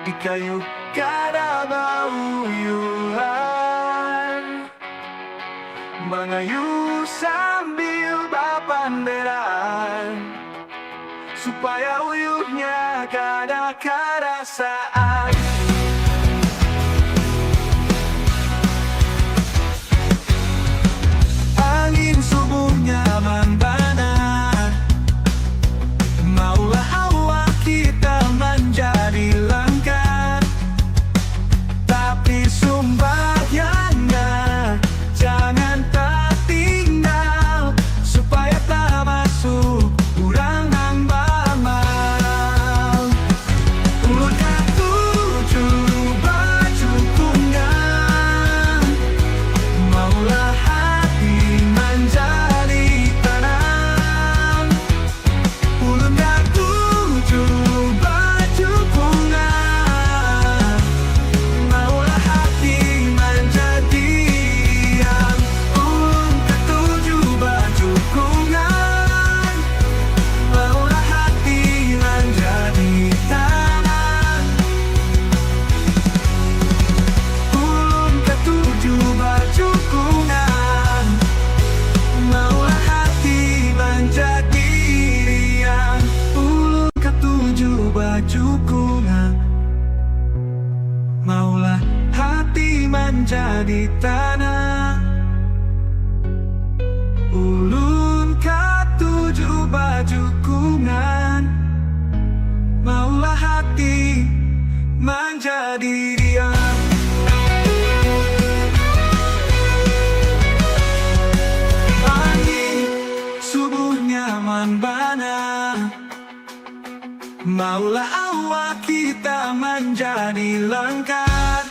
di kayu kadabauyuhan, mengayuh sambil bapanderan, supaya uyuhnya kada saat angin subuhnya membana. Maulah awak kita menjadi lengkap, tapi sembahyangnya jangan tak tinggal, supaya tak masuk urang nang bamal. Ulun katuju baju kungan, maulah hati menjadi tenang. Ulun katuju baju kungan, maulah hati menjadi diam. Ulun katuju baju kungan, maulah hati menjadi tanah. Ulun katuju baju kungan, maulah hati menjadi diam. Ulun katuju baju kungan, maulah hati menjadi tanah. Ulun katuju baju kungan, maulah hati menjadi diam. Angin subuhnya membana, maulah awak kita menjadi lengkap,